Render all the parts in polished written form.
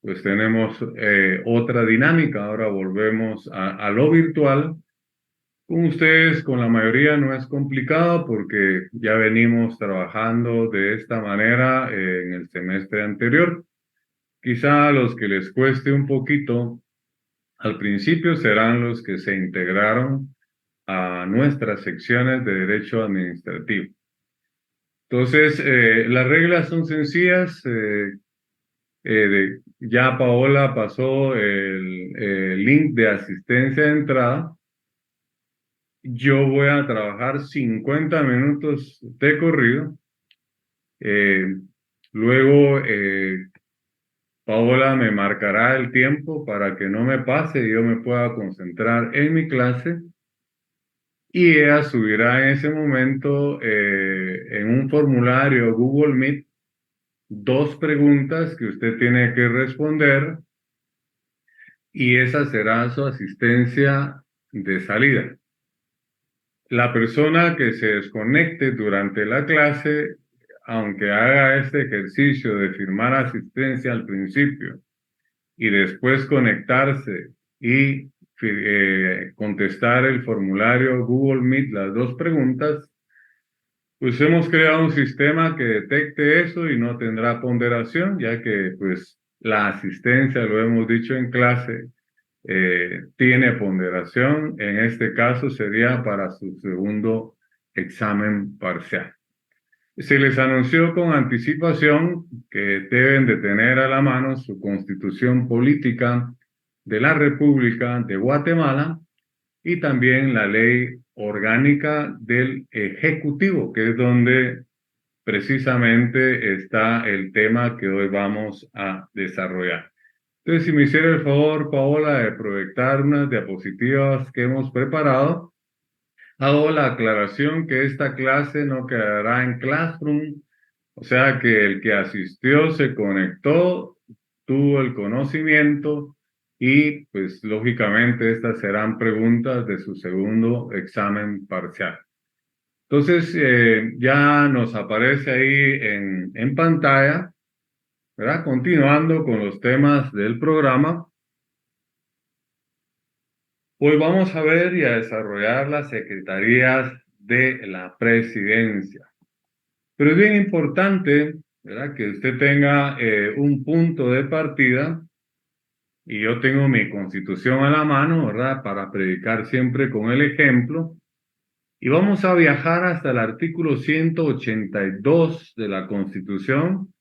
pues tenemos otra dinámica. Ahora volvemos a lo virtual. Con ustedes, con la mayoría, no es complicado porque ya venimos trabajando de esta manera en el semestre anterior. Quizá a los que les cueste un poquito al principio serán los que se integraron a nuestras secciones de derecho administrativo. Entonces, las reglas son sencillas. Ya Paola pasó el link de asistencia de entrada. Yo voy a trabajar 50 minutos de corrido. Eh, luego, Paola me marcará el tiempo para que no me pase y yo me pueda concentrar en mi clase. Y ella subirá en ese momento en un formulario Google Meet 2 preguntas que usted tiene que responder y esa será su asistencia de salida. La persona que se desconecte durante la clase, aunque haga este ejercicio de firmar asistencia al principio y después conectarse y contestar el formulario Google Meet, las 2 preguntas, pues hemos creado un sistema que detecte eso y no tendrá ponderación, ya que pues la asistencia, lo hemos dicho en clase, tiene ponderación. En este caso sería para su segundo examen parcial. Se les anunció con anticipación que deben de tener a la mano su Constitución Política de la República de Guatemala y también la Ley Orgánica del Ejecutivo, que es donde precisamente está el tema que hoy vamos a desarrollar. Entonces, si me hiciera el favor, Paola, de proyectar unas diapositivas que hemos preparado, hago la aclaración que esta clase no quedará en Classroom, o sea que el que asistió se conectó, tuvo el conocimiento y pues lógicamente estas serán preguntas de su segundo examen parcial. Entonces ya nos aparece ahí en pantalla, ¿verdad? Continuando con los temas del programa. Hoy vamos a ver y a desarrollar las secretarías de la presidencia. Pero es bien importante, ¿verdad?, que usted tenga un punto de partida y yo tengo mi constitución a la mano, ¿verdad?, para predicar siempre con el ejemplo. Y vamos a viajar hasta el artículo 182 de la Constitución,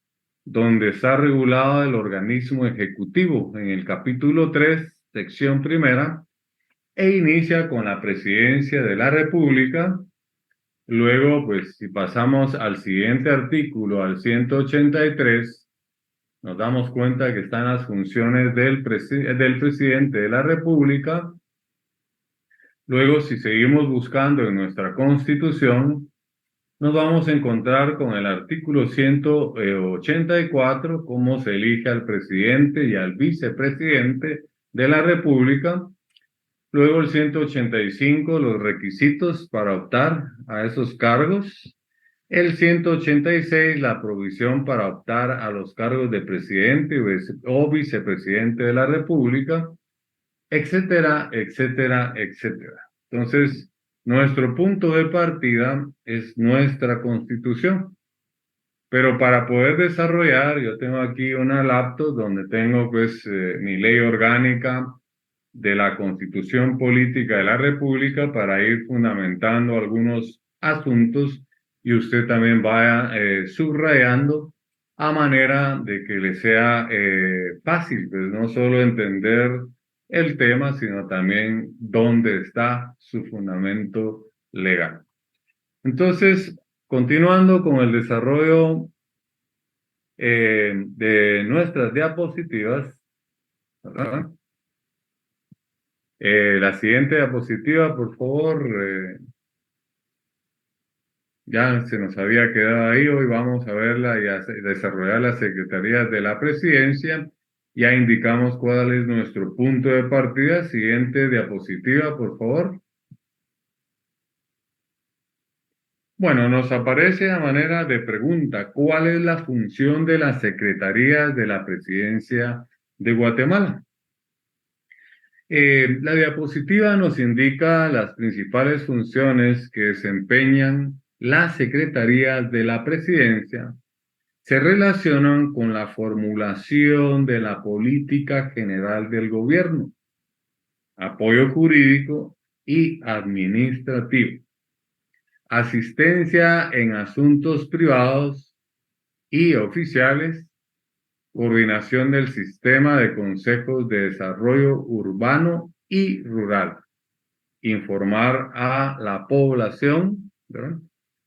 donde está regulado el organismo ejecutivo en el capítulo 3, sección primera, e inicia con la presidencia de la República. Luego, pues, si pasamos al siguiente artículo, al 183, nos damos cuenta que están las funciones del presidente de la República. Luego, si seguimos buscando en nuestra Constitución, nos vamos a encontrar con el artículo 184, cómo se elige al presidente y al vicepresidente de la República. Luego el 185, los requisitos para optar a esos cargos. El 186, la provisión para optar a los cargos de presidente o vicepresidente de la República, etcétera, etcétera, etcétera. Entonces, nuestro punto de partida es nuestra Constitución. Pero para poder desarrollar, yo tengo aquí una laptop donde tengo pues mi ley orgánica de la Constitución Política de la República para ir fundamentando algunos asuntos y usted también vaya subrayando a manera de que le sea fácil, pues no solo entender el tema, sino también dónde está su fundamento legal. Entonces, continuando con el desarrollo de nuestras diapositivas, ¿verdad? La siguiente diapositiva, por favor. Ya se nos había quedado ahí. Hoy vamos a verla y a desarrollar las secretarías de la presidencia. Ya indicamos cuál es nuestro punto de partida. Siguiente diapositiva, por favor. Bueno, nos aparece a manera de pregunta, ¿cuál es la función de las secretarías de la presidencia de Guatemala. La diapositiva nos indica las principales funciones que desempeñan las secretarías de la presidencia. Se relacionan con la formulación de la política general del gobierno, apoyo jurídico y administrativo, asistencia en asuntos privados y oficiales, coordinación del sistema de consejos de desarrollo urbano y rural, informar a la población, ¿verdad?,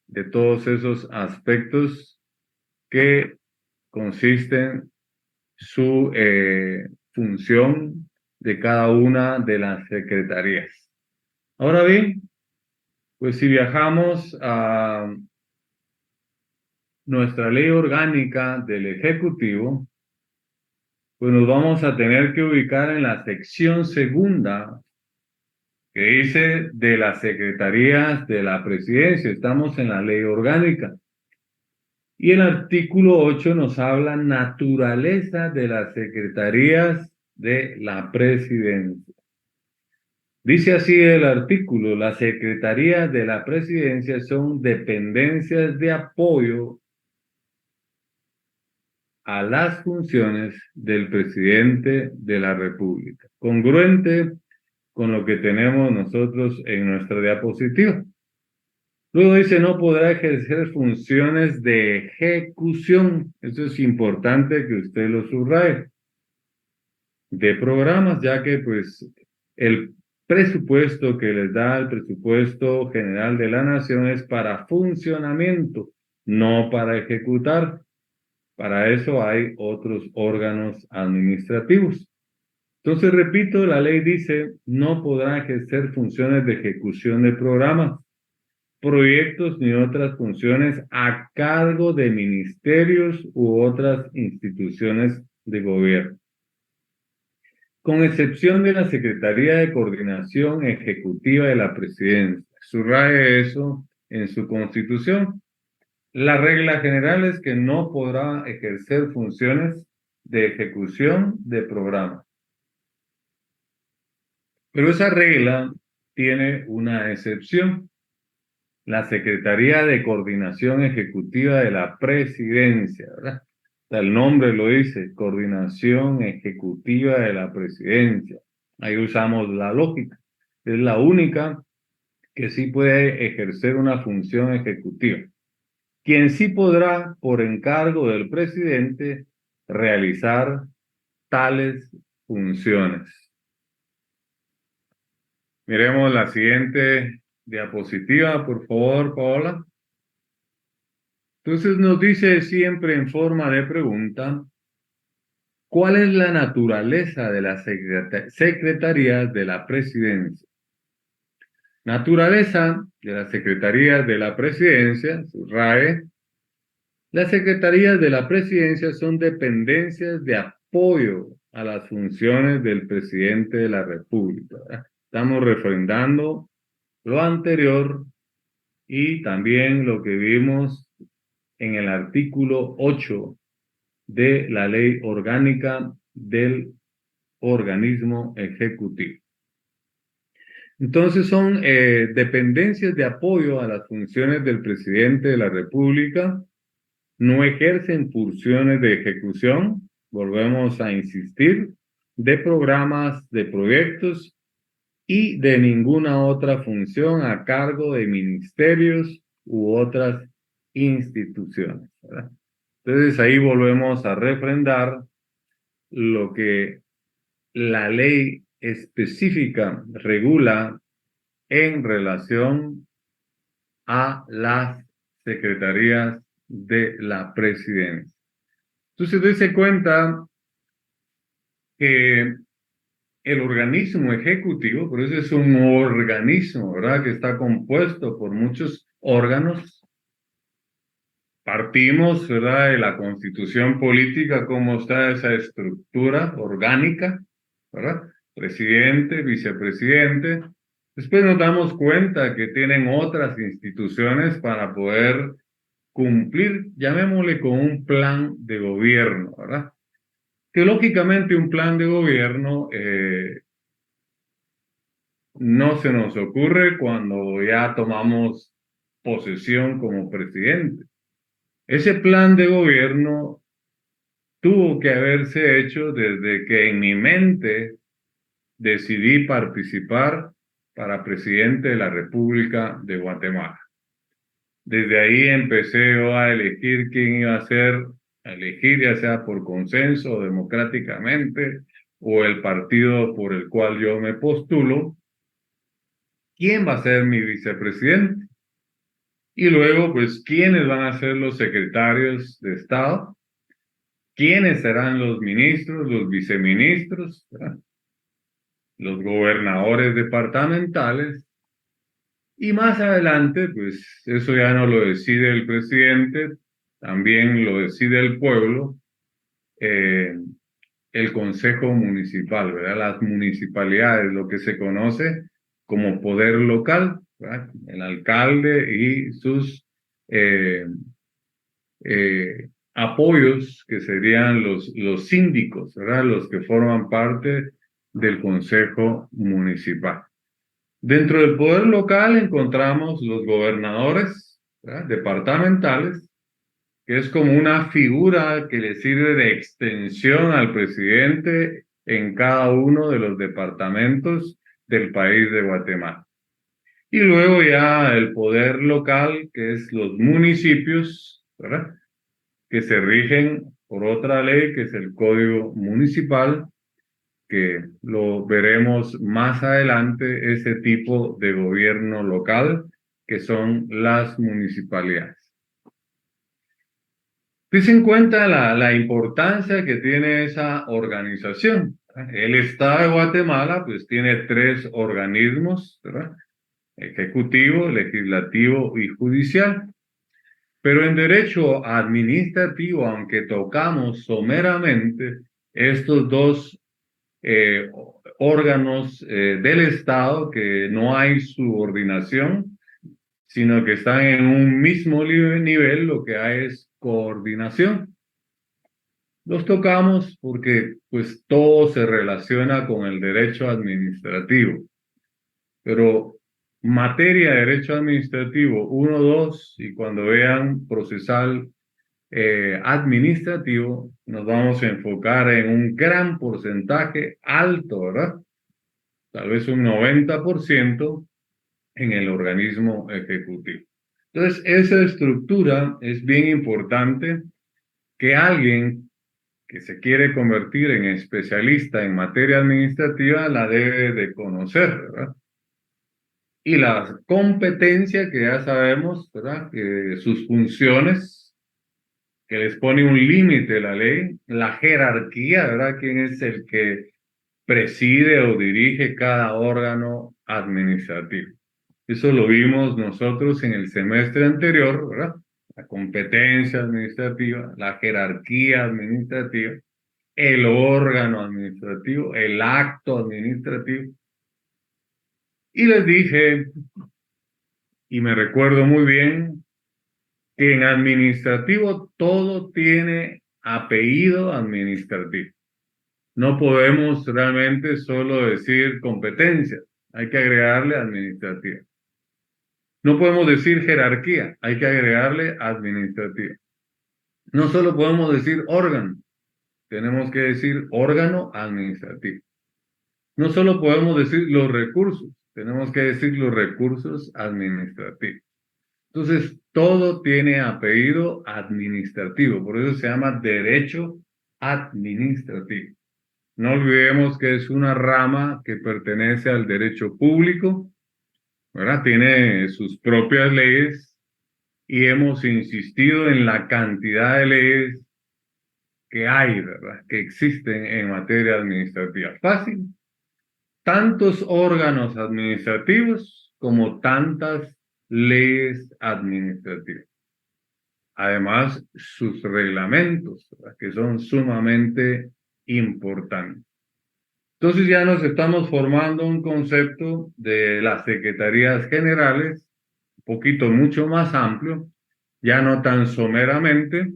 de todos esos aspectos que consisten su función de cada una de las secretarías. Ahora bien, pues si viajamos a nuestra ley orgánica del Ejecutivo, pues nos vamos a tener que ubicar en la sección segunda que dice de las secretarías de la presidencia. Estamos en la ley orgánica. Y el artículo 8 nos habla naturaleza de las secretarías de la presidencia. Dice así el artículo: las secretarías de la presidencia son dependencias de apoyo a las funciones del presidente de la República, congruente con lo que tenemos nosotros en nuestra diapositiva. Luego dice, no podrá ejercer funciones de ejecución. Eso es importante que usted lo subraye. De programas, ya que pues el presupuesto que les da el presupuesto general de la nación es para funcionamiento, no para ejecutar. Para eso hay otros órganos administrativos. Entonces, repito, la ley dice, no podrá ejercer funciones de ejecución de programas, proyectos ni otras funciones a cargo de ministerios u otras instituciones de gobierno, con excepción de la Secretaría de Coordinación Ejecutiva de la Presidencia. Subraye eso en su constitución. La regla general es que no podrá ejercer funciones de ejecución de programas. Pero esa regla tiene una excepción. La Secretaría de Coordinación Ejecutiva de la Presidencia, ¿verdad? El nombre lo dice, Coordinación Ejecutiva de la Presidencia. Ahí usamos la lógica. Es la única que sí puede ejercer una función ejecutiva. Quien sí podrá, por encargo del presidente, realizar tales funciones. Miremos la siguiente diapositiva, por favor, Paola. Entonces nos dice siempre en forma de pregunta, ¿cuál es la naturaleza de las secretarías de la presidencia? Naturaleza de las secretarías de la presidencia, subraye, las secretarías de la presidencia son dependencias de apoyo a las funciones del presidente de la República, ¿verdad? Estamos refrendando lo anterior y también lo que vimos en el artículo 8 de la ley orgánica del organismo ejecutivo. Entonces son dependencias de apoyo a las funciones del presidente de la República, no ejercen funciones de ejecución, volvemos a insistir, de programas, de proyectos y de ninguna otra función a cargo de ministerios u otras instituciones, ¿verdad? Entonces ahí volvemos a refrendar lo que la ley específica regula en relación a las secretarías de la presidencia. Entonces, dése cuenta que el organismo ejecutivo, por eso es un organismo, ¿verdad?, que está compuesto por muchos órganos. Partimos, ¿verdad?, de la constitución política, cómo está esa estructura orgánica, ¿verdad? Presidente, vicepresidente. Después nos damos cuenta que tienen otras instituciones para poder cumplir, llamémosle, con un plan de gobierno, ¿verdad? que lógicamente un plan de gobierno no se nos ocurre cuando ya tomamos posesión como presidente. Ese plan de gobierno tuvo que haberse hecho desde que en mi mente decidí participar para presidente de la República de Guatemala. Desde ahí empecé yo a elegir quién iba a ser, a elegir ya sea por consenso o democráticamente, o el partido por el cual yo me postulo, quién va a ser mi vicepresidente. Y luego, pues, quiénes van a ser los secretarios de Estado, quiénes serán los ministros, los viceministros, ¿verdad? Los gobernadores departamentales. Y más adelante, pues eso ya no lo decide el presidente, también lo decide el pueblo, eh, el consejo municipal, ¿verdad? Las municipalidades, lo que se conoce como poder local, ¿verdad? El alcalde y sus eh, apoyos, que serían los síndicos, ¿verdad? Los que forman parte del consejo municipal. Dentro del poder local encontramos los gobernadores, ¿verdad? Departamentales, que es como una figura que le sirve de extensión al presidente en cada uno de los departamentos del país de Guatemala. Y luego ya el poder local, que es los municipios, ¿verdad? Que se rigen por otra ley, que es el Código Municipal, que lo veremos más adelante, ese tipo de gobierno local que son las municipalidades. Dice en cuenta la importancia que tiene esa organización. El Estado de Guatemala pues tiene tres organismos, ¿verdad? Ejecutivo, legislativo y judicial. Pero en derecho administrativo, aunque tocamos someramente estos dos eh, órganos del Estado, que no hay subordinación, sino que están en un mismo nivel, lo que hay es coordinación. Los tocamos porque pues todo se relaciona con el derecho administrativo, pero materia de derecho administrativo 1, 2 y cuando vean procesal administrativo, nos vamos a enfocar en un gran porcentaje alto, ¿verdad? Tal vez un 90% en el organismo ejecutivo. Entonces, esa estructura es bien importante que alguien que se quiere convertir en especialista en materia administrativa la debe de conocer, ¿verdad? Y la competencia que ya sabemos, ¿verdad? Que sus funciones, que les pone un límite la ley, la jerarquía, ¿verdad? ¿Quién es el que preside o dirige cada órgano administrativo? Eso lo vimos nosotros en el semestre anterior, ¿verdad? La competencia administrativa, la jerarquía administrativa, el órgano administrativo, el acto administrativo. Y les dije, y me recuerdo muy bien, que en administrativo todo tiene apellido administrativo. No podemos realmente solo decir competencia, hay que agregarle administrativa. No podemos decir jerarquía, hay que agregarle administrativa. No solo podemos decir órgano, tenemos que decir órgano administrativo. No solo podemos decir los recursos, tenemos que decir los recursos administrativos. Entonces, todo tiene apellido administrativo, por eso se llama derecho administrativo. No olvidemos que es una rama que pertenece al derecho público, ¿verdad? Tiene sus propias leyes y hemos insistido en la cantidad de leyes que hay, ¿verdad? Que existen en materia administrativa. Fácil. Tantos órganos administrativos como tantas leyes administrativas. Además, sus reglamentos, ¿verdad? Que son sumamente importantes. Entonces ya nos estamos formando un concepto de las secretarías generales, un poquito mucho más amplio, ya no tan someramente,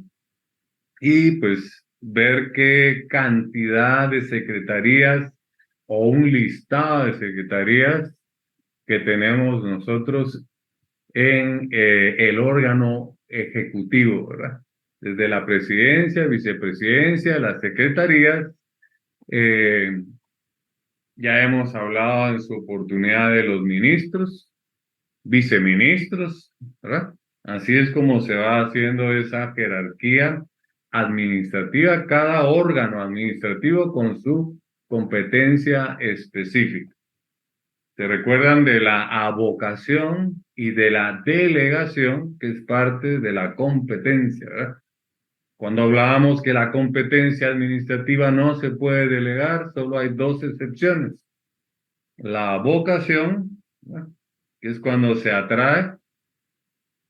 y pues ver qué cantidad de secretarías o un listado de secretarías que tenemos nosotros en el órgano ejecutivo, ¿verdad? Desde la presidencia, vicepresidencia, las secretarías. eh, ya hemos hablado en su oportunidad de los ministros, viceministros, ¿verdad? Así es como se va haciendo esa jerarquía administrativa, cada órgano administrativo con su competencia específica. ¿Se recuerdan de la avocación y de la delegación, que es parte de la competencia, ¿verdad? Cuando hablábamos que la competencia administrativa no se puede delegar, solo hay dos excepciones. La vocación, ¿verdad?, que es cuando se atrae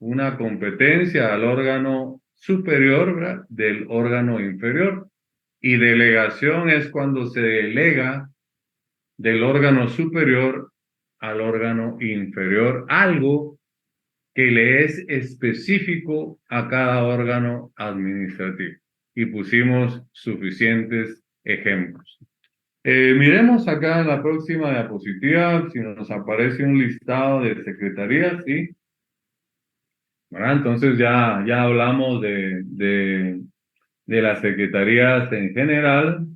una competencia al órgano superior, ¿verdad?, del órgano inferior. Y delegación es cuando se delega del órgano superior al órgano inferior algo que le es específico a cada órgano administrativo. Y pusimos suficientes ejemplos. Miremos acá en la próxima diapositiva si nos aparece un listado de secretarías, ¿sí? ¿Verdad? Entonces ya hablamos de las secretarías en general.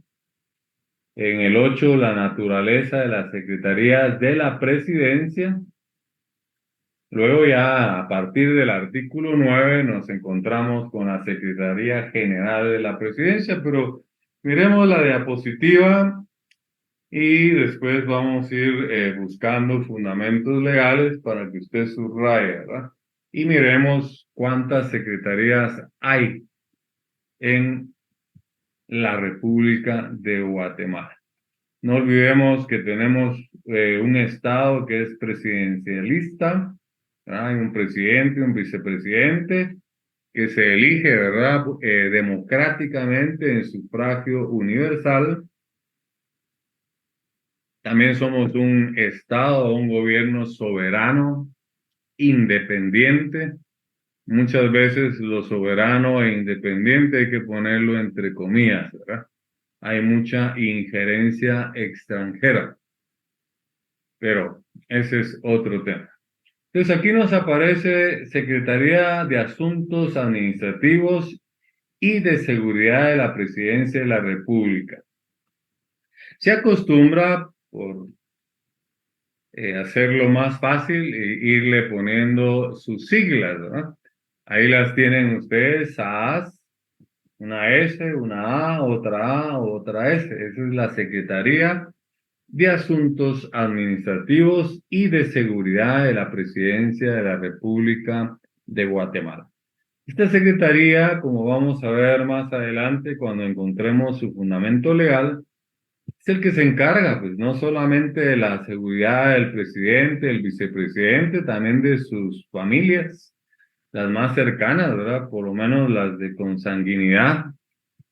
En el 8, la naturaleza de las secretarías de la presidencia. Luego ya a partir del artículo 9 nos encontramos con la Secretaría General de la Presidencia, pero miremos la diapositiva y después vamos a ir buscando fundamentos legales para que usted subraye, ¿verdad? Y miremos cuántas secretarías hay en la República de Guatemala. No olvidemos que tenemos un estado que es presidencialista, ¿verdad? Hay un presidente, un vicepresidente que se elige, ¿verdad?, democráticamente en sufragio universal. También somos un estado, un gobierno soberano, independiente. Muchas veces lo soberano e independiente hay que ponerlo entre comillas, ¿verdad? Hay mucha injerencia extranjera, pero ese es otro tema. Entonces aquí nos aparece Secretaría de Asuntos Administrativos y de Seguridad de la Presidencia de la República. Se acostumbra, por hacerlo más fácil, irle poniendo sus siglas, ¿verdad? Ahí las tienen ustedes, SAS, una S, una A, otra S. Esa es la Secretaría de Asuntos Administrativos y de Seguridad de la Presidencia de la República de Guatemala. Esta secretaría, como vamos a ver más adelante cuando encontremos su fundamento legal, es el que se encarga, pues, no solamente de la seguridad del presidente, del vicepresidente, también de sus familias, las más cercanas, ¿verdad? Por lo menos las de consanguinidad.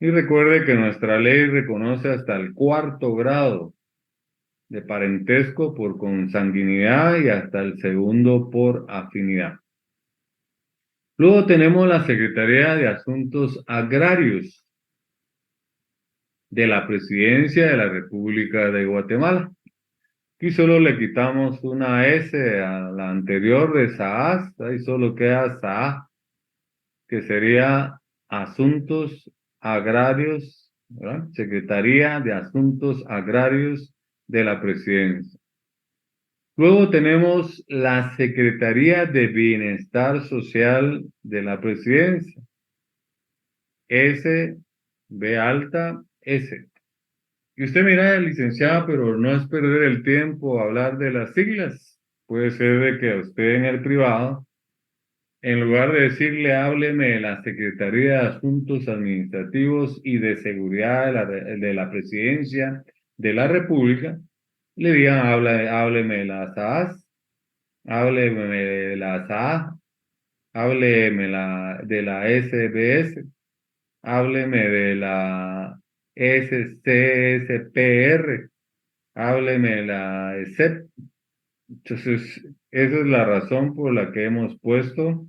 Y recuerde que nuestra ley reconoce hasta el 4º grado de parentesco por consanguinidad y hasta el 2º por afinidad. Luego tenemos la Secretaría de Asuntos Agrarios de la Presidencia de la República de Guatemala. Aquí solo le quitamos una S a la anterior de SAAS, ahí solo queda SAA, que sería Asuntos Agrarios, ¿verdad? Secretaría de Asuntos Agrarios de la Presidencia. Luego tenemos la Secretaría de Bienestar Social de la Presidencia. S, B alta, S. Y usted mira, licenciada, pero no es perder el tiempo hablar de las siglas. Puede ser de que usted en el privado, en lugar de decirle hábleme de la Secretaría de Asuntos Administrativos y de Seguridad de la Presidencia de la República, le digan hábleme de las SAS, hábleme de la SA, hábleme de la SBS, hábleme de la SCSPR, hábleme de la ESEP. Entonces, esa es la razón por la que hemos puesto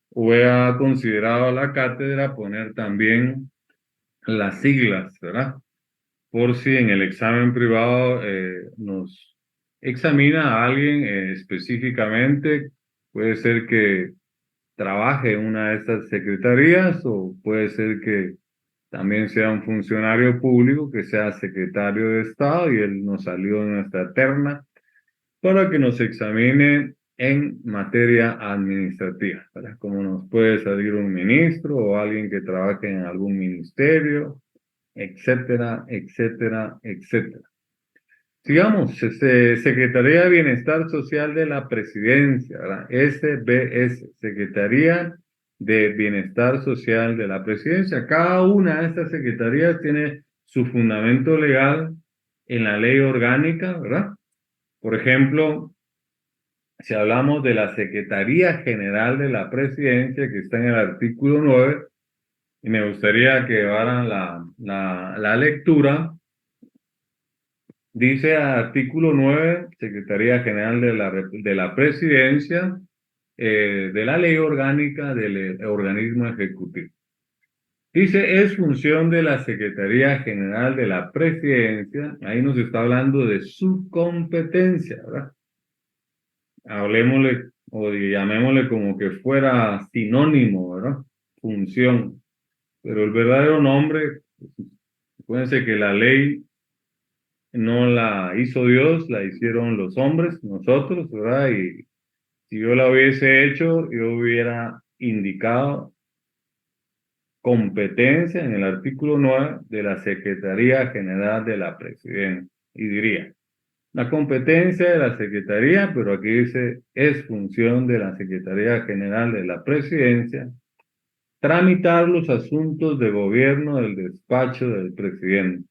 o he considerado a la cátedra poner también las siglas, ¿verdad? Por si en el examen privado nos examina a alguien específicamente, puede ser que trabaje en una de estas secretarías o puede ser que también sea un funcionario público que sea secretario de Estado y él nos salió en nuestra terna para que nos examine en materia administrativa, ¿verdad? Como nos puede salir un ministro o alguien que trabaje en algún ministerio, etcétera, etcétera, etcétera. Sigamos, Secretaría de Bienestar Social de la Presidencia, ¿verdad? SBS, Secretaría de Bienestar Social de la Presidencia. Cada una de estas secretarías tiene su fundamento legal en la ley orgánica, ¿verdad? Por ejemplo, si hablamos de la Secretaría General de la Presidencia, que está en el artículo 9, y me gustaría que llevaran la lectura. Dice artículo 9, Secretaría General de la Presidencia, de la Ley Orgánica del Organismo Ejecutivo. Dice, es función de la Secretaría General de la Presidencia, ahí nos está hablando de su competencia, ¿verdad? Hablemosle o llamémosle como que fuera sinónimo, ¿verdad? Función. Pero el verdadero nombre, acuérdense que la ley no la hizo Dios, la hicieron los hombres, nosotros, ¿verdad? Y si yo la hubiese hecho, yo hubiera indicado competencia en el artículo 9 de la Secretaría General de la Presidencia. Y diría, la competencia de la Secretaría, pero aquí dice, es función de la Secretaría General de la Presidencia tramitar los asuntos de gobierno del despacho del presidente.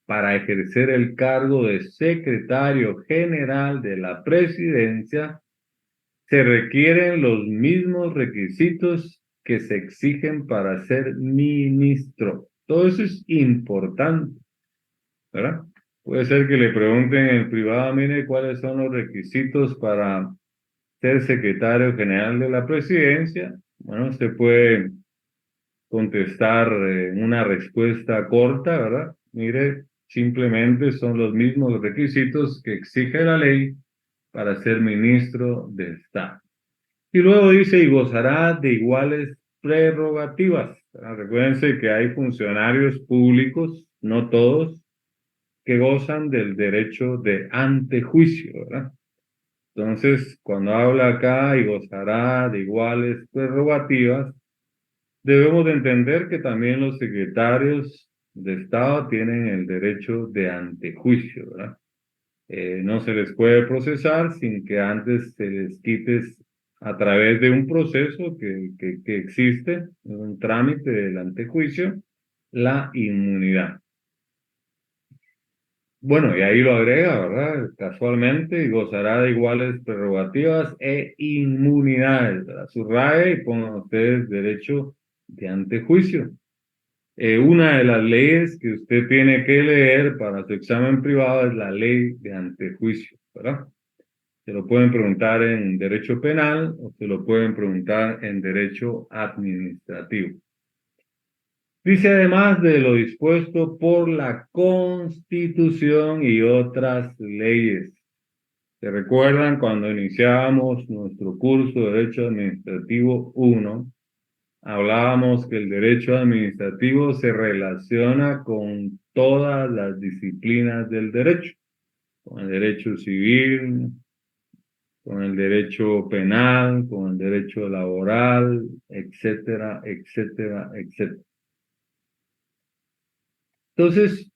Para ejercer el cargo de secretario general de la presidencia, se requieren los mismos requisitos que se exigen para ser ministro. Todo eso es importante, ¿verdad? Puede ser que le pregunten en privado, mire, ¿cuáles son los requisitos para ser secretario general de la presidencia? Bueno, usted puede contestar una respuesta corta, ¿verdad? Mire, simplemente son los mismos requisitos que exige la ley para ser ministro de Estado. Y luego dice, y gozará de iguales prerrogativas. Recuérdense que hay funcionarios públicos, no todos, que gozan del derecho de antejuicio, ¿verdad? Entonces, cuando habla acá y gozará de iguales prerrogativas, debemos de entender que también los secretarios de Estado tienen el derecho de antejuicio, ¿verdad? No se les puede procesar sin que antes se les quite a través de un proceso que existe, un trámite del antejuicio, la inmunidad. Bueno, y ahí lo agrega, ¿verdad? Casualmente, y gozará de iguales prerrogativas e inmunidades, ¿verdad? Subraye y pongan ustedes derecho de antejuicio. Una de las leyes que usted tiene que leer para su examen privado es la ley de antejuicio, ¿verdad? Se lo pueden preguntar en derecho penal o se lo pueden preguntar en derecho administrativo. Dice además de lo dispuesto por la Constitución y otras leyes. ¿Se recuerdan cuando iniciábamos nuestro curso de Derecho Administrativo 1? Hablábamos que el derecho administrativo se relaciona con todas las disciplinas del derecho, con el derecho civil, con el derecho penal, con el derecho laboral, etcétera, etcétera, etcétera. Entonces,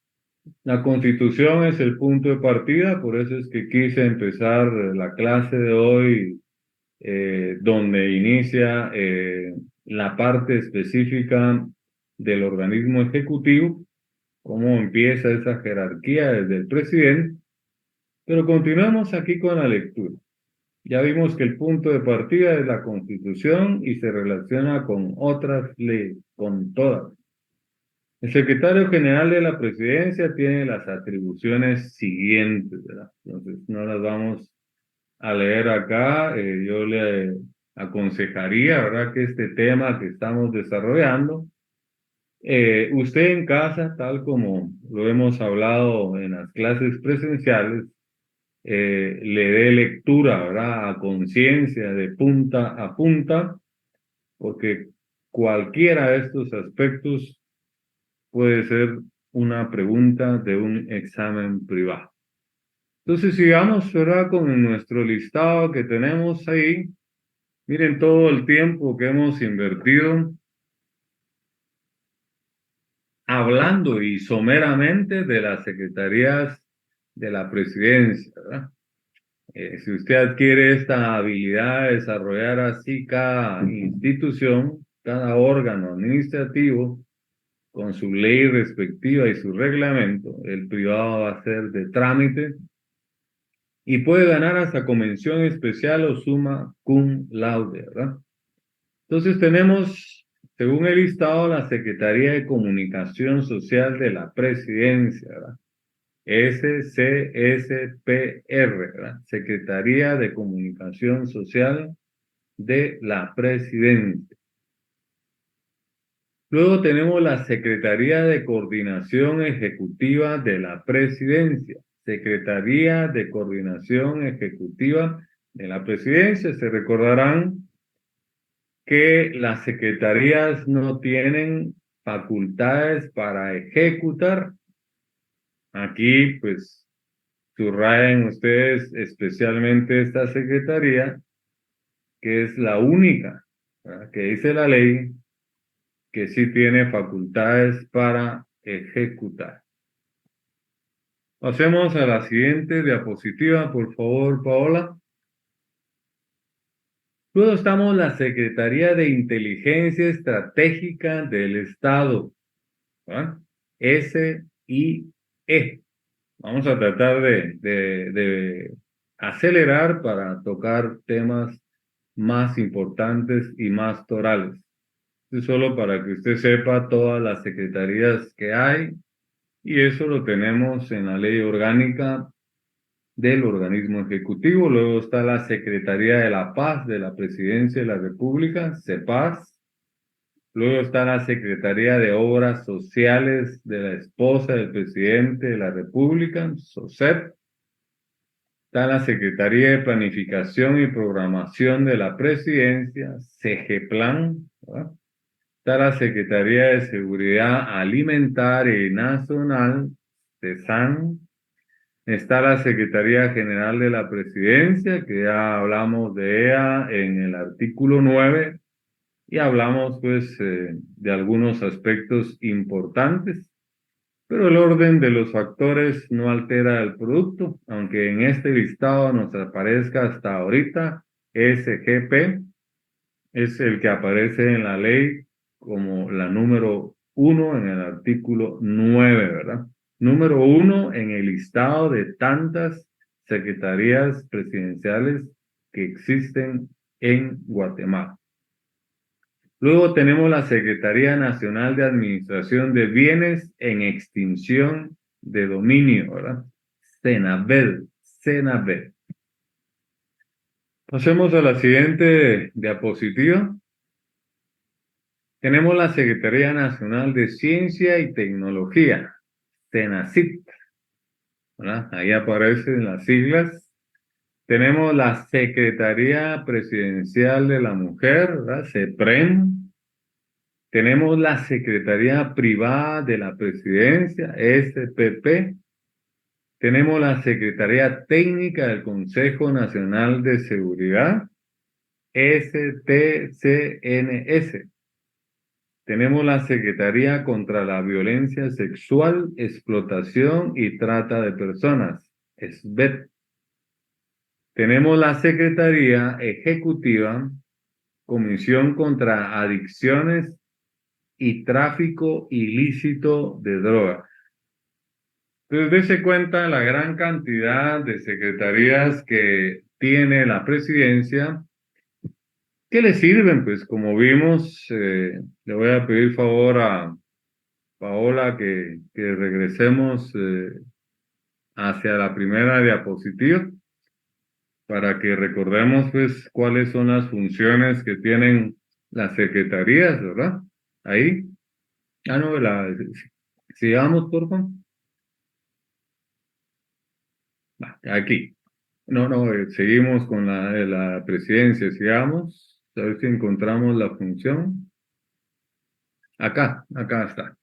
la Constitución es el punto de partida, por eso es que quise empezar la clase de hoy donde inicia la parte específica del organismo ejecutivo, cómo empieza esa jerarquía desde el presidente, pero continuamos aquí con la lectura. Ya vimos que el punto de partida es la Constitución y se relaciona con otras leyes, con todas. El secretario general de la presidencia tiene las atribuciones siguientes, ¿verdad? Entonces, no las vamos a leer acá. Yo le aconsejaría, ¿verdad?, que este tema que estamos desarrollando Usted en casa, tal como lo hemos hablado en las clases presenciales, le dé lectura, ¿verdad? A conciencia, de punta a punta, porque cualquiera de estos aspectos puede ser una pregunta de un examen privado. Entonces, sigamos, ¿verdad? Con nuestro listado que tenemos ahí. Miren todo el tiempo que hemos invertido hablando y someramente de las secretarías de la presidencia, ¿verdad? Si usted adquiere esta habilidad de desarrollar así cada institución, cada órgano administrativo, con su ley respectiva y su reglamento, el privado va a ser de trámite y puede ganar hasta con mención especial o summa cum laude, ¿verdad? Entonces tenemos, según el listado, la Secretaría de Comunicación Social de la Presidencia, ¿verdad? SCSPR, ¿verdad? Secretaría de Comunicación Social de la Presidencia. Luego tenemos la Secretaría de Coordinación Ejecutiva de la Presidencia. Secretaría de Coordinación Ejecutiva de la Presidencia. Se recordarán que las secretarías no tienen facultades para ejecutar. Aquí, pues, subrayen ustedes especialmente esta secretaría, que es la única, ¿verdad? Que dice la ley que sí tiene facultades para ejecutar. Pasemos a la siguiente diapositiva, por favor, Paola. Luego estamos la Secretaría de Inteligencia Estratégica del Estado, ¿verdad? SIE. Vamos a tratar de acelerar para tocar temas más importantes y más torales. Es solo para que usted sepa todas las secretarías que hay, y eso lo tenemos en la ley orgánica del organismo ejecutivo. Luego está la Secretaría de la Paz de la Presidencia de la República, CEPAS. Luego está la Secretaría de Obras Sociales de la esposa del presidente de la República, SOSEP. Está la Secretaría de Planificación y Programación de la Presidencia, SEGEPLAN, ¿verdad? Está la Secretaría de Seguridad Alimentaria y Nacional, SESAN. Está la Secretaría General de la Presidencia, que ya hablamos de ella en el artículo 9 y hablamos pues de algunos aspectos importantes, pero el orden de los factores no altera el producto, aunque en este listado nos aparezca hasta ahorita SGP, es el que aparece en la ley como la número 1 en el artículo 9, ¿verdad? Número 1 en el listado de tantas secretarías presidenciales que existen en Guatemala. Luego tenemos la Secretaría Nacional de Administración de Bienes en Extinción de Dominio, ¿verdad? SENABED. Pasemos a la siguiente diapositiva. Tenemos la Secretaría Nacional de Ciencia y Tecnología, CENACIT, ¿verdad? Ahí aparecen las siglas. Tenemos la Secretaría Presidencial de la Mujer, ¿verdad? CEPREM. Tenemos la Secretaría Privada de la Presidencia, SPP. Tenemos la Secretaría Técnica del Consejo Nacional de Seguridad, STCNS. Tenemos la Secretaría contra la Violencia Sexual, Explotación y Trata de Personas, SBET. Tenemos la Secretaría Ejecutiva, Comisión contra Adicciones y Tráfico Ilícito de Drogas. Entonces, dése cuenta la gran cantidad de secretarías que tiene la presidencia. ¿Qué le sirven? Pues como vimos, le voy a pedir favor a Paola que regresemos hacia la primera diapositiva para que recordemos pues cuáles son las funciones que tienen las secretarías, ¿verdad? Ahí. No, sigamos, por favor. Aquí. No, seguimos con la presidencia, sigamos. A ver si encontramos la función. Acá está.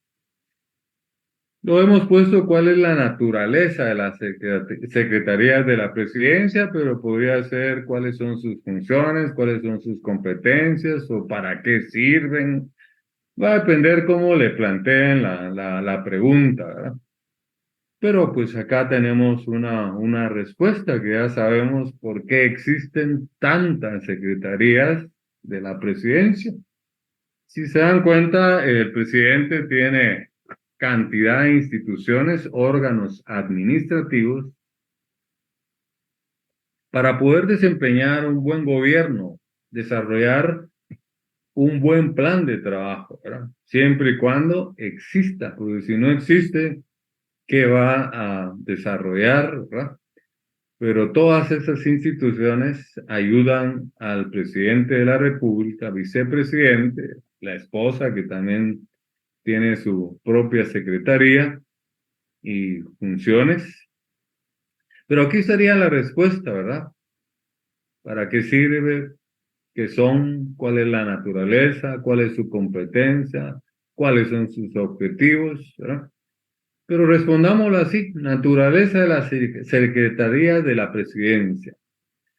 Lo hemos puesto cuál es la naturaleza de las secretarías de la presidencia, pero podría ser cuáles son sus funciones, cuáles son sus competencias o para qué sirven. Va a depender cómo le planteen la pregunta, ¿verdad? Pero pues acá tenemos una respuesta que ya sabemos por qué existen tantas secretarías de la presidencia. Si se dan cuenta, el presidente tiene cantidad de instituciones, órganos administrativos para poder desempeñar un buen gobierno, desarrollar un buen plan de trabajo, ¿verdad? Siempre y cuando exista, porque si no existe, ¿qué va a desarrollar, ¿verdad? Pero todas esas instituciones ayudan al presidente de la República, vicepresidente, la esposa que también tiene su propia secretaría y funciones. Pero aquí estaría la respuesta, ¿verdad? ¿Para qué sirve? ¿Qué son? ¿Cuál es la naturaleza? ¿Cuál es su competencia? ¿Cuáles son sus objetivos? ¿Verdad? Pero respondámoslo así, naturaleza de la Secretaría de la Presidencia.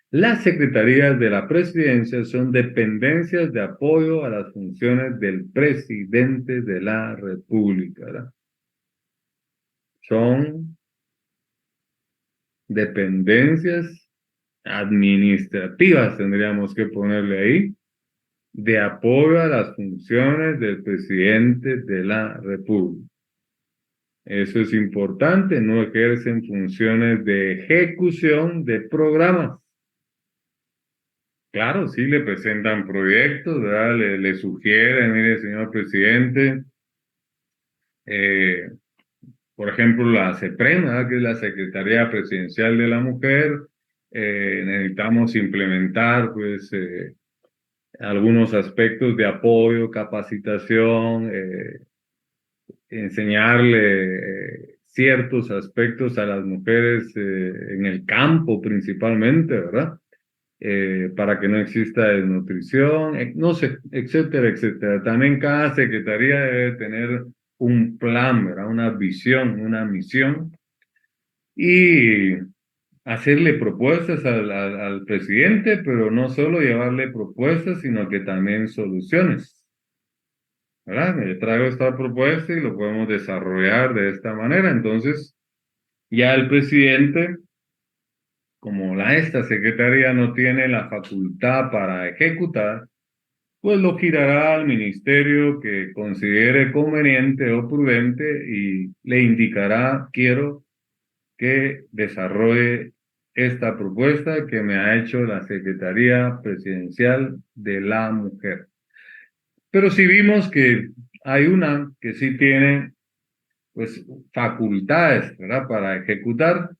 Las secretarías de la presidencia son dependencias de apoyo a las funciones del presidente de la República, ¿verdad? Son dependencias administrativas, tendríamos que ponerle ahí, de apoyo a las funciones del presidente de la República. Eso es importante, no ejercen funciones de ejecución de programas. Claro, sí, le presentan proyectos, ¿verdad? Le sugieren, mire, señor presidente, eh, por ejemplo, la CEPREM, ¿verdad? Que es la Secretaría Presidencial de la Mujer, necesitamos implementar, pues, algunos aspectos de apoyo, capacitación, enseñarle ciertos aspectos a las mujeres en el campo principalmente, ¿verdad? Para que no exista desnutrición, no sé, etcétera, etcétera. También cada secretaría debe tener un plan, ¿verdad? Una visión, una misión y hacerle propuestas al presidente, pero no solo llevarle propuestas, sino que también soluciones, ¿verdad? Le traigo esta propuesta y lo podemos desarrollar de esta manera. Entonces, ya el presidente, como esta secretaría no tiene la facultad para ejecutar, pues lo girará al ministerio que considere conveniente o prudente y le indicará, quiero que desarrolle esta propuesta que me ha hecho la Secretaría Presidencial de la Mujer. Pero si vimos que hay una que sí tiene, pues, facultades, ¿verdad?, para ejecutar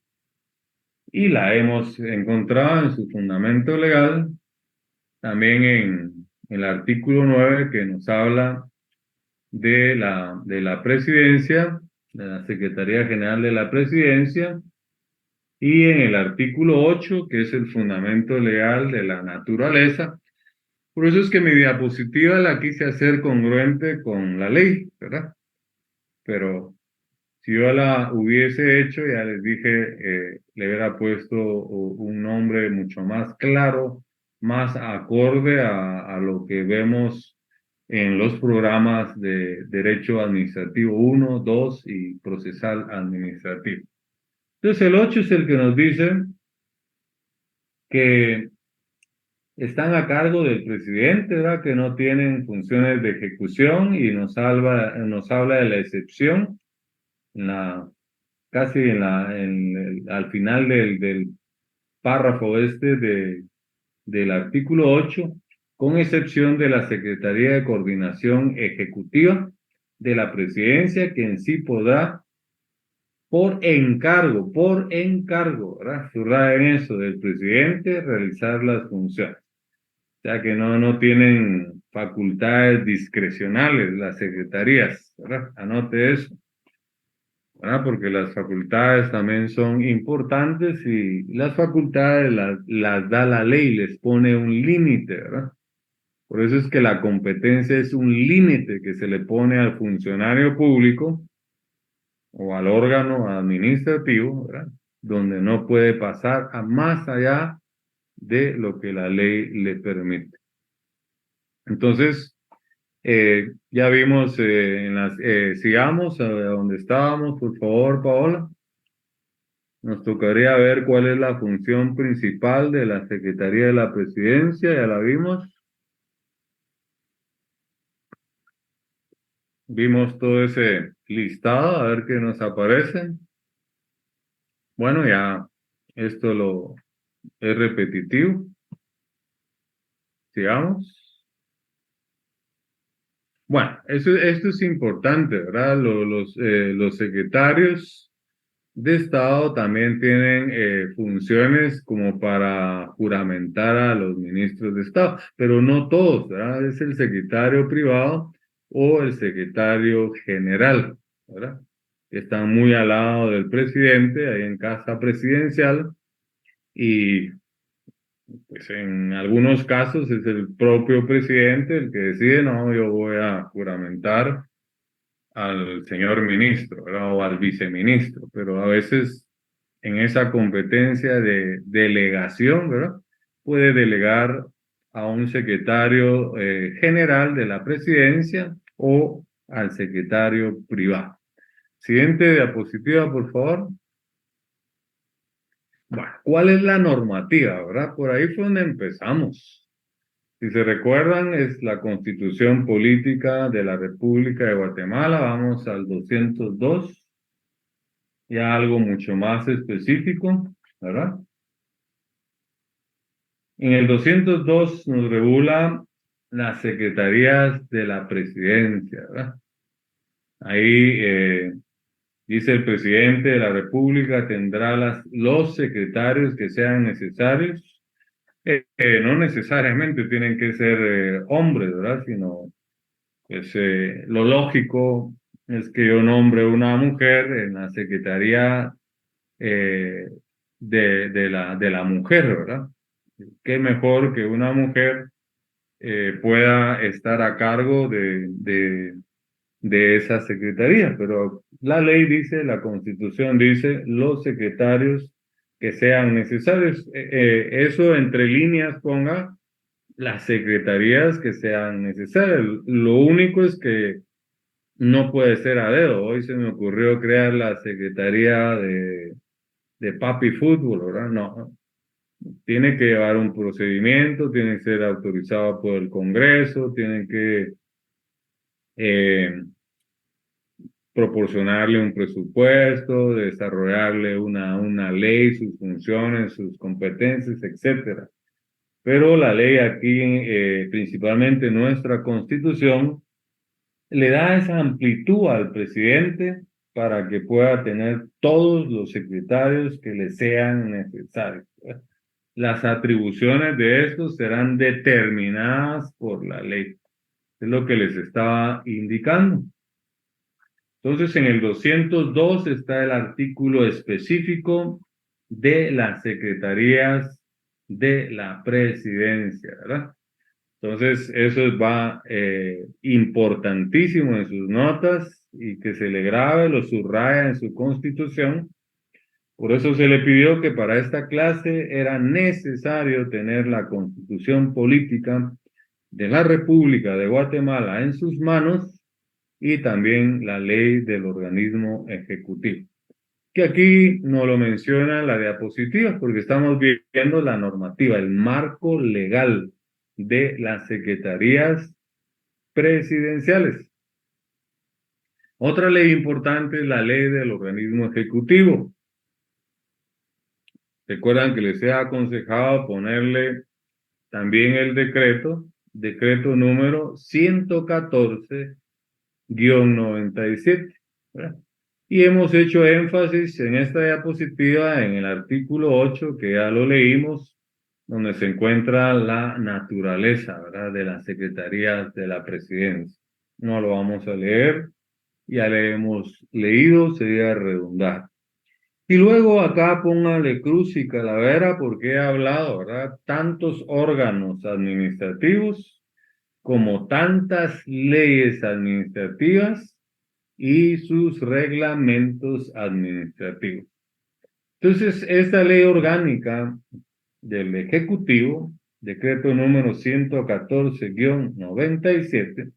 y la hemos encontrado en su fundamento legal, también en el artículo 9 que nos habla de la presidencia, de la Secretaría General de la Presidencia, y en el artículo 8 que es el fundamento legal de la naturaleza. Por eso es que mi diapositiva la quise hacer congruente con la ley, ¿verdad? Pero si yo la hubiese hecho, ya les dije, le hubiera puesto un nombre mucho más claro, más acorde a lo que vemos en los programas de Derecho Administrativo 1, 2 y Procesal Administrativo. Entonces, el 8 es el que nos dice que están a cargo del presidente, ¿verdad? Que no tienen funciones de ejecución y nos habla de la excepción en casi al final del párrafo del artículo 8, con excepción de la Secretaría de Coordinación Ejecutiva de la Presidencia, que en sí podrá, por encargo, ¿verdad? Subrayen eso, del presidente, realizar las funciones. O sea que no tienen facultades discrecionales, las secretarías, ¿verdad? Anote eso, ¿verdad? Porque las facultades también son importantes y las facultades las da la ley, les pone un límite, ¿verdad? Por eso es que la competencia es un límite que se le pone al funcionario público o al órgano administrativo, ¿verdad? Donde no puede pasar a más allá de lo que la ley le permite. Entonces, ya vimos sigamos a donde estábamos, por favor, Paola. Nos tocaría ver cuál es la función principal de la Secretaría de la Presidencia, ya la vimos. Vimos todo ese listado, a ver qué nos aparece. Bueno, ya esto lo es repetitivo. Sigamos. Bueno, esto es importante, ¿verdad? Los secretarios de Estado también tienen funciones como para juramentar a los ministros de Estado, pero no todos, ¿verdad? Es el secretario privado o el secretario general, ¿verdad? Están muy al lado del presidente, ahí en casa presidencial, y pues en algunos casos es el propio presidente el que decide, no, yo voy a juramentar al señor ministro, ¿verdad? O al viceministro, pero a veces en esa competencia de delegación, ¿verdad? Puede delegar a un secretario general de la presidencia o al secretario privado. Siguiente diapositiva, por favor. Bueno, ¿cuál es la normativa, verdad? Por ahí fue donde empezamos. Si se recuerdan, es la Constitución Política de la República de Guatemala. Vamos al 202, ya algo mucho más específico, ¿verdad? En el 202 nos regula las secretarías de la presidencia, ¿verdad? Ahí dice el presidente de la República tendrá los secretarios que sean necesarios. No necesariamente tienen que ser hombres, ¿verdad? Sino pues lo lógico es que yo nombre una mujer en la secretaría eh, de la mujer, ¿verdad? Qué mejor que una mujer pueda estar a cargo de esa secretaría, pero la ley dice, la Constitución dice, los secretarios que sean necesarios. Eso entre líneas ponga las secretarías que sean necesarias. Lo único es que no puede ser a dedo. Hoy se me ocurrió crear la secretaría de papi fútbol, ¿verdad? No, tiene que llevar un procedimiento, tiene que ser autorizado por el Congreso, tienen que eh, proporcionarle un presupuesto, desarrollarle una ley, sus funciones, sus competencias, etcétera. Pero la ley aquí, principalmente nuestra Constitución, le da esa amplitud al presidente para que pueda tener todos los secretarios que le sean necesarios. Las atribuciones de estos serán determinadas por la ley. Es lo que les estaba indicando. Entonces, en el 202 está el artículo específico de las secretarías de la presidencia, ¿verdad? Entonces, eso va importantísimo en sus notas y que se le grabe, lo subraya en su constitución. Por eso se le pidió que para esta clase era necesario tener la constitución política de la República de Guatemala en sus manos y también la ley del organismo ejecutivo. Que aquí no lo menciona la diapositiva porque estamos viendo la normativa, el marco legal de las secretarías presidenciales. Otra ley importante es la ley del organismo ejecutivo. Recuerdan que les he aconsejado ponerle también el decreto número 114-97, ¿verdad? Y hemos hecho énfasis en esta diapositiva en el artículo 8, que ya lo leímos, donde se encuentra la naturaleza, ¿verdad?, de las secretarías de la presidencia. No lo vamos a leer, ya le hemos leído, sería redundar. Y luego acá póngale cruz y calavera porque he hablado, ¿verdad? Tantos órganos administrativos como tantas leyes administrativas y sus reglamentos administrativos. Entonces, esta ley orgánica del Ejecutivo, decreto número 114-97,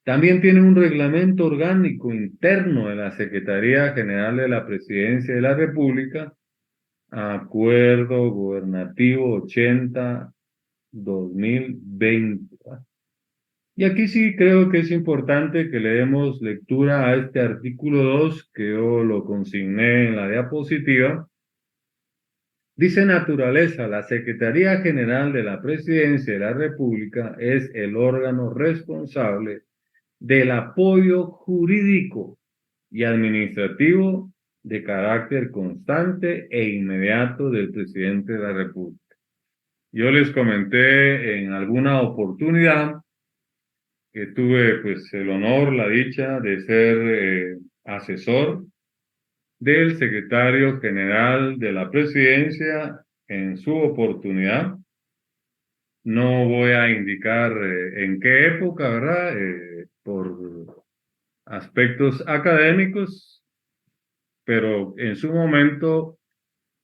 también tiene un reglamento orgánico interno de la Secretaría General de la Presidencia de la República, Acuerdo Gubernativo 80-2020. Y aquí sí creo que es importante que le demos lectura a este artículo 2, que yo lo consigné en la diapositiva. Dice naturaleza, la Secretaría General de la Presidencia de la República es el órgano responsable del apoyo jurídico y administrativo de carácter constante e inmediato del presidente de la República. Yo les comenté en alguna oportunidad que tuve pues el honor, la dicha de ser asesor del secretario general de la presidencia en su oportunidad. No voy a indicar en qué época, ¿verdad? Por aspectos académicos, pero en su momento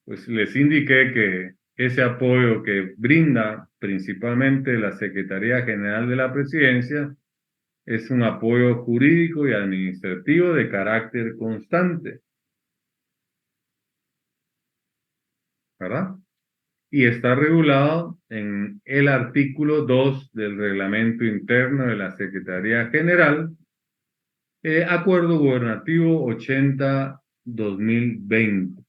pues les indiqué que ese apoyo que brinda principalmente la Secretaría General de la Presidencia es un apoyo jurídico y administrativo de carácter constante, ¿verdad? Y está regulado en el artículo 2 del Reglamento Interno de la Secretaría General, Acuerdo Gubernativo 80-2020.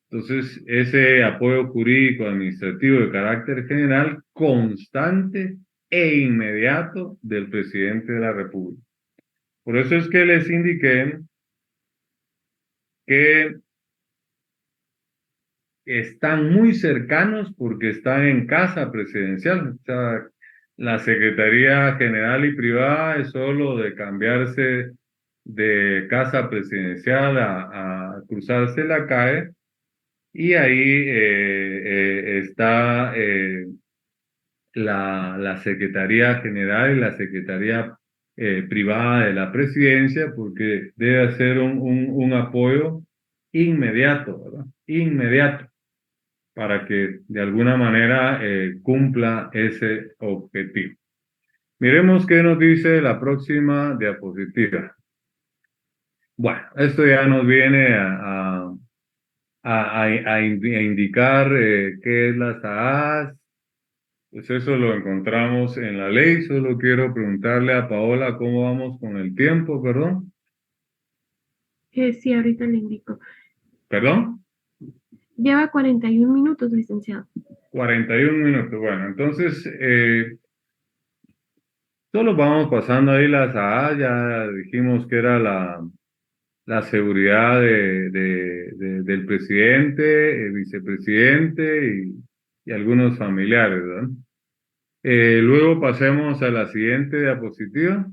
Entonces, ese apoyo jurídico administrativo de carácter general constante e inmediato del presidente de la República. Por eso es que les indiqué que están muy cercanos porque están en casa presidencial. O sea, la Secretaría General y Privada es solo de cambiarse de casa presidencial a cruzarse la calle y ahí está la Secretaría General y la Secretaría Privada de la Presidencia, porque debe hacer un apoyo inmediato, ¿verdad? Inmediato, para que de alguna manera cumpla ese objetivo. Miremos qué nos dice la próxima diapositiva. Bueno, esto ya nos viene a indicar qué es las AAs. Pues eso lo encontramos en la ley. Solo quiero preguntarle a Paola cómo vamos con el tiempo, perdón. Sí, ahorita le indico. ¿Perdón? Lleva 41 minutos, licenciado. 41 minutos. Bueno, entonces solo vamos pasando ahí las AA. Ya dijimos que era la seguridad del presidente, el vicepresidente y algunos familiares, ¿verdad? Luego pasemos a la siguiente diapositiva.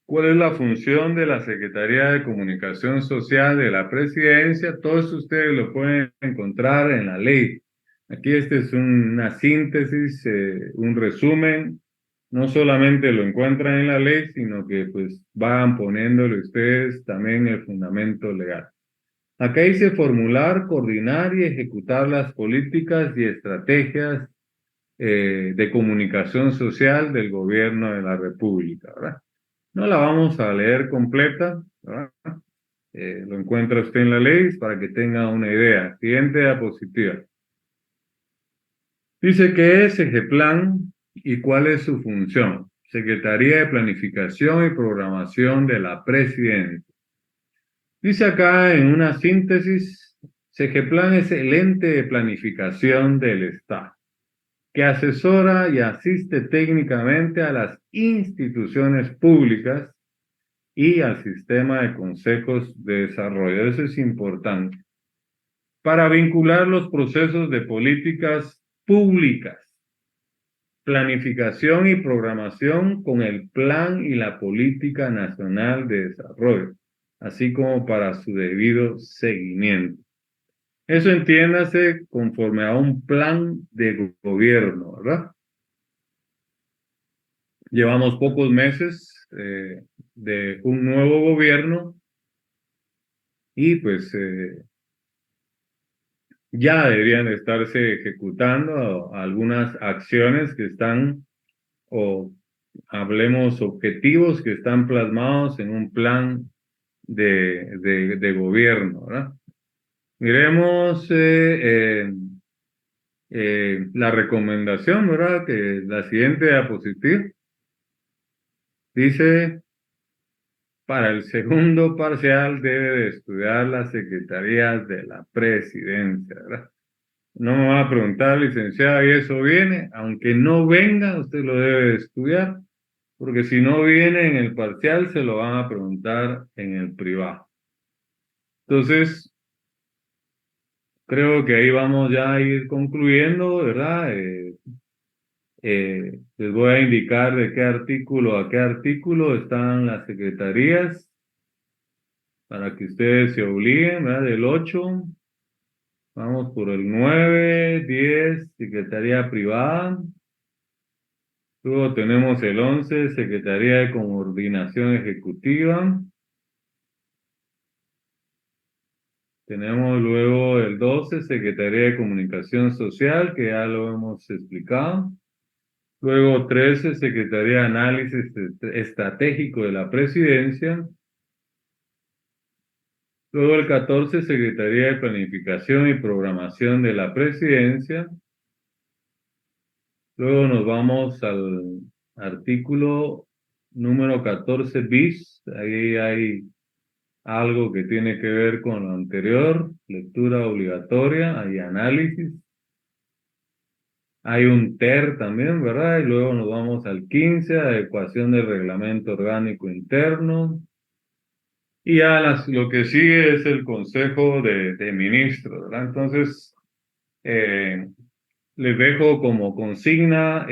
¿Cuál es la función de la Secretaría de Comunicación Social de la Presidencia? Todo eso ustedes lo pueden encontrar en la ley. Aquí este es una síntesis, un resumen. No solamente lo encuentran en la ley, sino que pues van poniéndole ustedes también el fundamento legal. Acá dice formular, coordinar y ejecutar las políticas y estrategias de comunicación social del gobierno de la República, ¿verdad? No la vamos a leer completa, ¿verdad? Lo encuentra usted en la ley para que tenga una idea. Siguiente diapositiva. Dice que es Plan y cuál es su función. Secretaría de Planificación y Programación de la Presidencia. Dice acá en una síntesis, Plan es el ente de planificación del Estado, que asesora y asiste técnicamente a las instituciones públicas y al sistema de consejos de desarrollo. Eso es importante. para vincular los procesos de políticas públicas, planificación y programación con el Plan y la Política Nacional de Desarrollo, así como para su debido seguimiento. Eso entiéndase conforme a un plan de gobierno, ¿verdad? Llevamos pocos meses de un nuevo gobierno y pues ya deberían estarse ejecutando algunas acciones que están, o hablemos objetivos que están plasmados en un plan de gobierno, ¿verdad? Miremos la recomendación, ¿verdad? Que la siguiente diapositiva dice, para el segundo parcial debe de estudiar las secretarías de la presidencia, ¿verdad? No me va a preguntar, licenciada, y eso viene, aunque no venga, usted lo debe de estudiar, porque si no viene en el parcial, se lo van a preguntar en el privado. Entonces, creo que ahí vamos ya a ir concluyendo, ¿verdad? Les voy a indicar de qué artículo a qué artículo están las secretarías para que ustedes se obliguen, ¿verdad? Del 8, vamos por el 9, 10, secretaría privada. Luego tenemos el 11, Secretaría de Coordinación Ejecutiva. Tenemos luego el 12, Secretaría de Comunicación Social, que ya lo hemos explicado. Luego 13, Secretaría de Análisis Estratégico de la Presidencia. Luego el 14, Secretaría de Planificación y Programación de la Presidencia. Luego nos vamos al artículo número 14 bis. Ahí hay algo que tiene que ver con lo anterior, lectura obligatoria, hay análisis. Hay un TER también, ¿verdad? Y luego nos vamos al 15, adecuación del reglamento orgánico interno. Y ya lo que sigue es el Consejo de Ministros, ¿verdad? Entonces, les dejo como consigna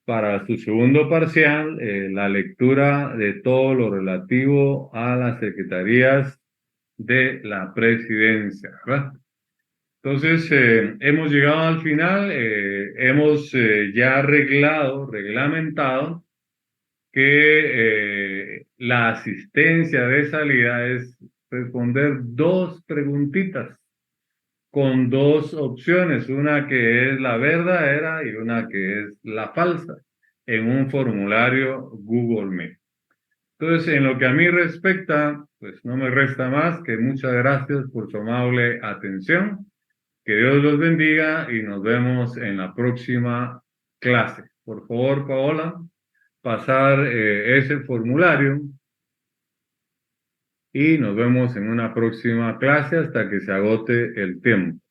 para su segundo parcial la lectura de todo lo relativo a las secretarías de la presidencia, ¿verdad? Entonces, hemos llegado al final, hemos ya reglamentado que la asistencia de salida es responder dos preguntitas con dos opciones, una que es la verdadera y una que es la falsa, en un formulario Google Meet. Entonces, en lo que a mí respecta, pues no me resta más que muchas gracias por su amable atención. Que Dios los bendiga y nos vemos en la próxima clase. Por favor, Paola, pasar ese formulario y nos vemos en una próxima clase hasta que se agote el tiempo.